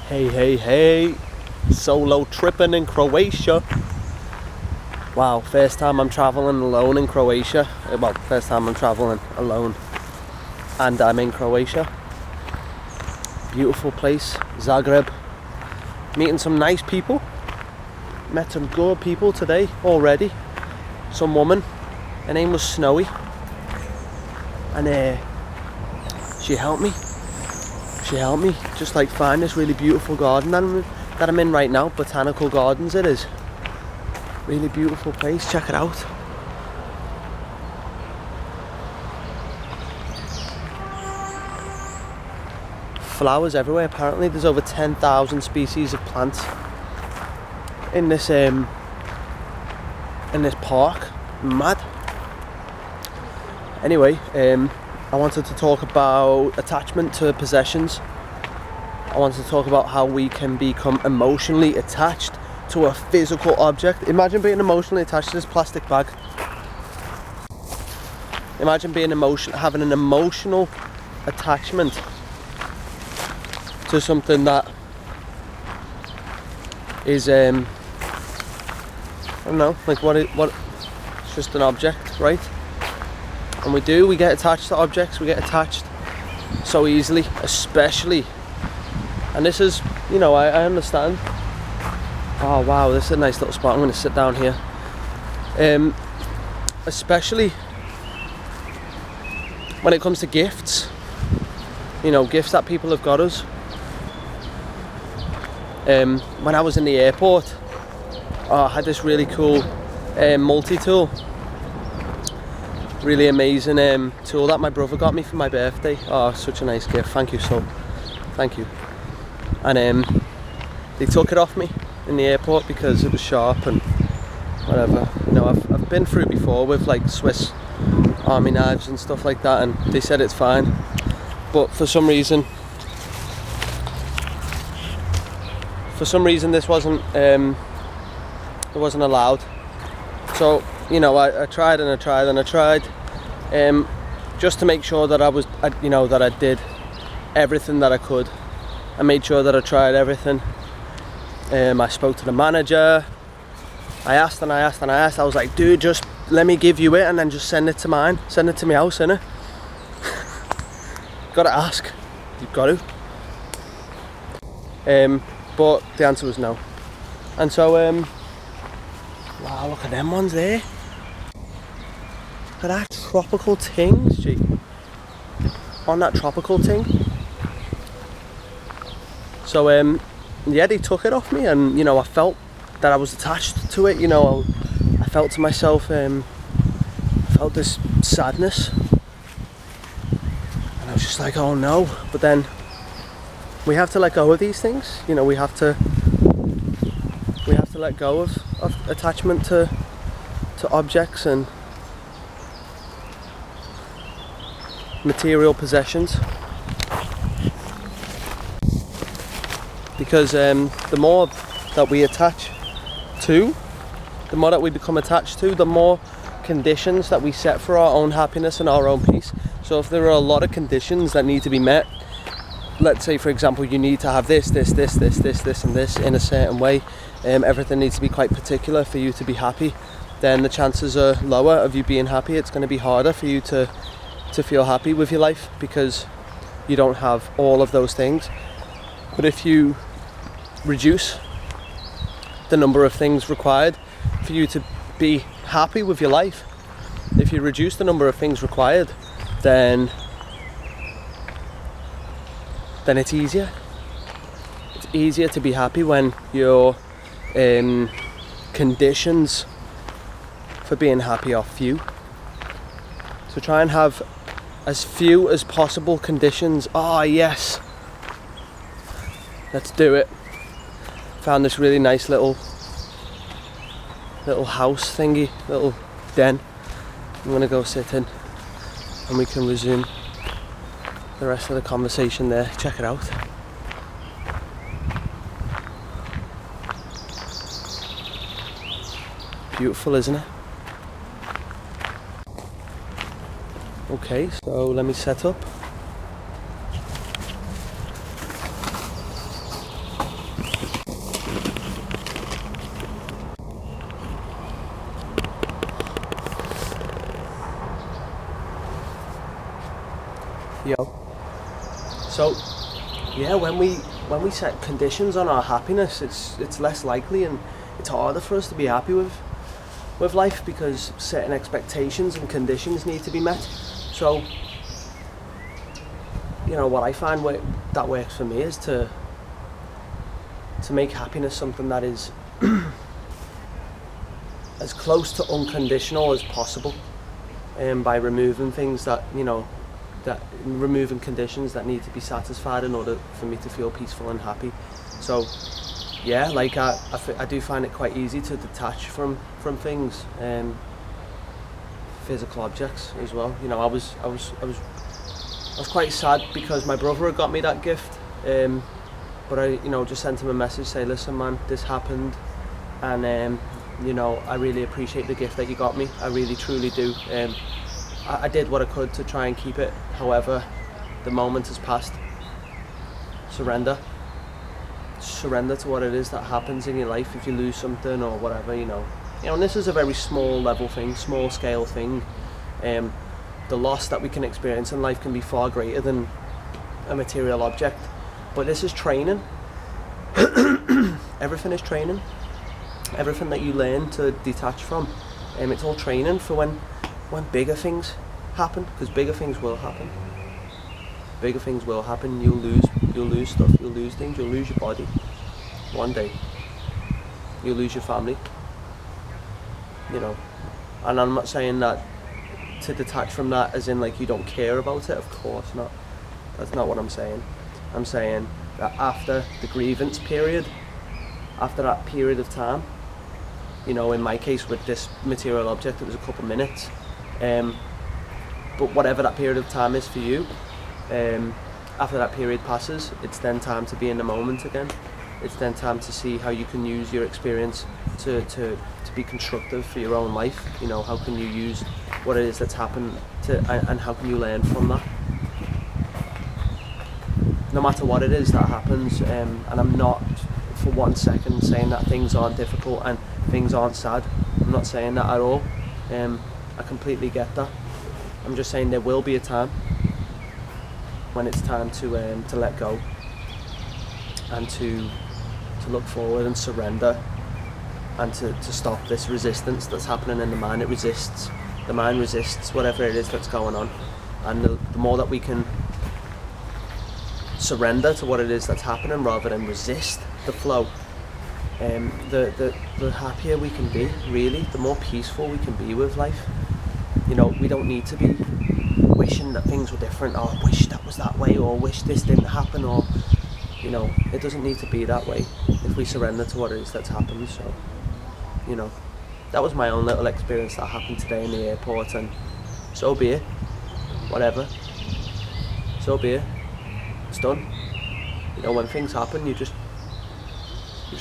Hey, solo tripping in Croatia. Wow, first time I'm traveling alone in Croatia. Well, first time I'm traveling alone and I'm in Croatia. Beautiful place, Zagreb. Meeting some nice people. Met some good people today already. Some woman, her name was Snowy, and she helped me just like find this really beautiful garden that I'm in right now. Botanical Gardens it is. Really beautiful place, check it out. Flowers everywhere. Apparently there's over 10,000 species of plants in this park. Mad. Anyway, I wanted to talk about attachment to possessions. I wanted to talk about how we can become emotionally attached to a physical object. Imagine being emotionally attached to this plastic bag. Imagine having an emotional attachment to something that is I don't know, like what it's just an object, right? And we get attached to objects, we get attached so easily, especially, and this is, you know, I understand. Oh wow, this is a nice little spot. I'm going to sit down here. Especially when it comes to gifts, you know, gifts that people have got us. When I was in the airport, I had this really cool multi-tool. Really amazing tool that my brother got me for my birthday. Oh, such a nice gift. Thank you, so. Thank you. And they took it off me in the airport because it was sharp and whatever. You know, I've been through before with like Swiss Army knives and stuff like that, and they said it's fine. But for some reason this wasn't it wasn't allowed. So, you know, I tried just to make sure that that I did everything that I could. I made sure that I tried everything. I spoke to the manager. I asked. I was like, dude, just let me give you it and then just send it to mine. Send it to my house, innit? Gotta ask. You've got to. But the answer was no. And so, wow, look at them ones there. Look at that tropical ting, gee. On that tropical ting. So, yeah, they took it off me, and, you know, I felt that I was attached to it, you know. I felt to myself, I felt this sadness. And I was just like, oh no. But then, we have to let go of these things, you know, we have to let go of attachment to objects and material possessions, because the more that we attach to, the more that we become attached to, the more conditions that we set for our own happiness and our own peace. So if there are a lot of conditions that need to be met, let's say for example you need to have this and this in a certain way, everything needs to be quite particular for you to be happy, then the chances are lower of you being happy. It's going to be harder for you to feel happy with your life because you don't have all of those things. But if you reduce the number of things required for you to be happy with your life, if you reduce the number of things required, then it's easier. It's easier to be happy when your conditions for being happy are few. So try and have as few as possible conditions. Ah, yes. Let's do it. Found this really nice little house thingy, little den. I'm gonna go sit in and we can resume the rest of the conversation there. Check it out. Beautiful, isn't it? Okay, so let me set up. Yo. So, yeah, when we set conditions on our happiness, it's less likely and it's harder for us to be happy with life, because certain expectations and conditions need to be met. So, you know, what I find that works for me is to make happiness something that is as close to unconditional as possible, by removing things that, you know, removing conditions that need to be satisfied in order for me to feel peaceful and happy. So yeah, like I do find it quite easy to detach from things, physical objects as well. You know, I was quite sad because my brother had got me that gift, but I, you know, just sent him a message, say, listen man, this happened, and you know, I really appreciate the gift that you got me. I really truly do. I did what I could to try and keep it. However, the moment has passed. Surrender to what it is that happens in your life. If you lose something or whatever, you know, and this is a very small level thing, small scale thing. The loss that we can experience in life can be far greater than a material object, but this is training. Everything is training. Everything that you learn to detach from, it's all training for when bigger things happen, because bigger things will happen. Bigger things will happen. You'll lose stuff, you'll lose things, you'll lose your body. One day, you'll lose your family. You know, and I'm not saying that to detach from that as in like you don't care about it, of course not. That's not what I'm saying. I'm saying that after the grievance period, after that period of time, you know, in my case with this material object, it was a couple of minutes, but whatever that period of time is for you, after that period passes, it's then time to be in the moment again. It's then time to see how you can use your experience to be constructive for your own life. You know, how can you use what it is that's happened and how can you learn from that? No matter what it is that happens, and I'm not for 1 second saying that things aren't difficult and things aren't sad. I'm not saying that at all. I completely get that. I'm just saying there will be a time when it's time to let go and to look forward and surrender and to stop this resistance that's happening in the mind. The mind resists whatever it is that's going on, and the more that we can surrender to what it is that's happening rather than resist the flow, the happier we can be, really, the more peaceful we can be with life. You know, we don't need to be wishing that things were different, or wish that was that way, or wish this didn't happen, or, you know, it doesn't need to be that way if we surrender to what it is that's happened. So, you know, that was my own little experience that happened today in the airport, and so be it. Whatever. So be it. It's done. You know, when things happen, you just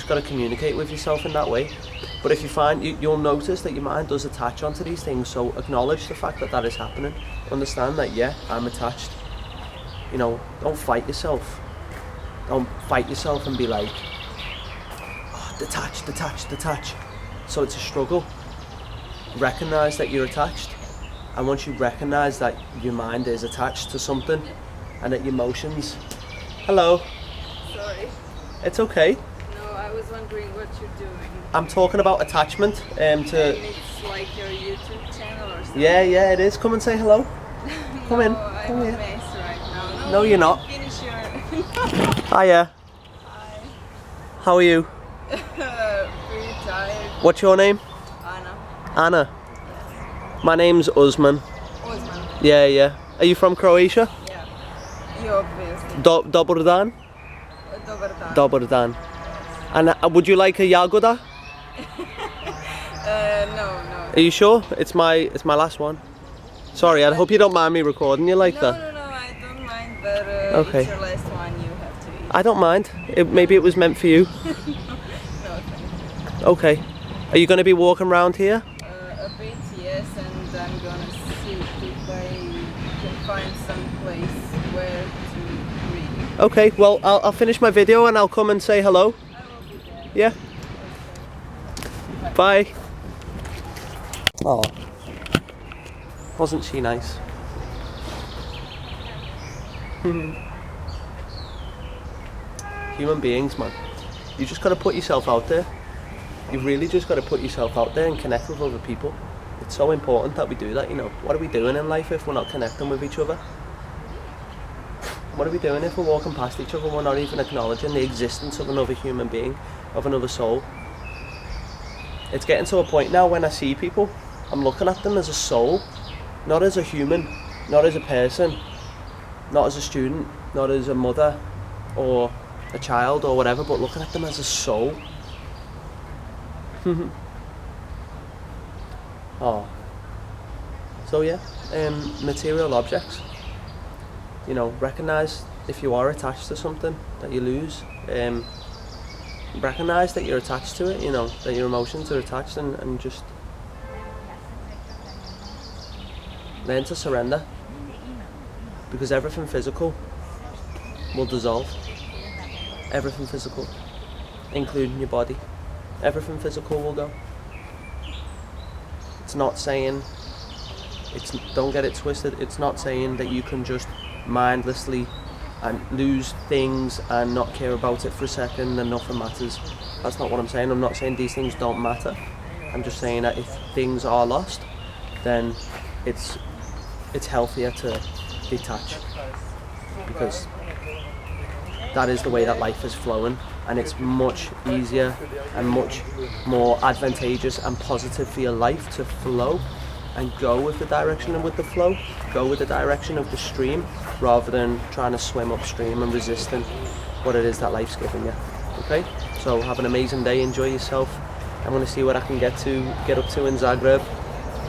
got to communicate with yourself in that way. But if you find, you'll notice that your mind does attach onto these things, so acknowledge the fact that that is happening. Understand that, yeah, I'm attached. You know, don't fight yourself. Don't fight yourself and be like, oh, detach. So it's a struggle. Recognize that you're attached. And once you recognize that your mind is attached to something and that your emotions... Hello. Sorry. It's okay. No, I was wondering what you're doing. I'm talking about attachment to... And it's like your YouTube channel or something? Yeah, it is. Come and say hello. Come in. I'm a mess right now. No, you're not. Finish your... Hiya. Hi. How are you? Pretty tired. What's your name? Anna. Yes. My name's Usman. Osman. Yeah. Are you from Croatia? Yeah. You obviously. Dobar dan? Dobar dan. Dobar dan. And would you like a jagoda? No. Are you sure? It's my last one. Sorry, I hope you don't mind me recording you like that. No, I don't mind, but Okay. it's your last one, you have to eat. I don't mind. Maybe it was meant for you. No, thank you. Okay. Are you going to be walking around here? A bit, yes, and I'm gonna see if I can find some place where to read. Okay, well, I'll finish my video and I'll come and say hello. I will be there. Yeah? Bye. Oh. Wasn't she nice? Human beings, man. You just got to put yourself out there. You've really just got to put yourself out there and connect with other people. It's so important that we do that, you know. What are we doing in life if we're not connecting with each other? What are we doing if we're walking past each other and we're not even acknowledging the existence of another human being, of another soul? It's getting to a point now when I see people, I'm looking at them as a soul, not as a human, not as a person, not as a student, not as a mother or a child or whatever, but looking at them as a soul. Oh. So yeah, material objects. You know, recognise if you are attached to something that you lose. Recognise that you're attached to it, you know, that your emotions are attached, and just learn to surrender. Because everything physical will dissolve. Everything physical, including your body. Everything physical will go. It's not saying, don't get it twisted, it's not saying that you can just mindlessly and lose things and not care about it for a second and nothing matters. That's not what I'm saying. I'm not saying these things don't matter. I'm just saying that if things are lost, then it's healthier to detach, because that is the way that life is flowing, and it's much easier and much more advantageous and positive for your life to flow and go with the direction and with the flow, go with the direction of the stream, rather than trying to swim upstream and resisting what it is that life's giving you. Okay? So have an amazing day, enjoy yourself. I'm going to see what I can get up to in Zagreb.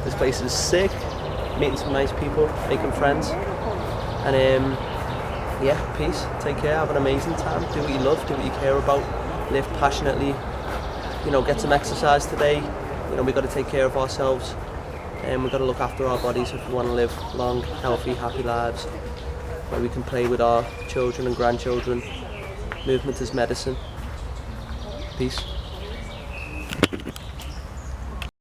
This place is sick, meeting some nice people, making friends, and yeah, peace, take care, have an amazing time, do what you love, do what you care about, live passionately, you know, get some exercise today. You know, we've got to take care of ourselves, and we've got to look after our bodies if we want to live long, healthy, happy lives where we can play with our children and grandchildren. Movement is medicine. Peace.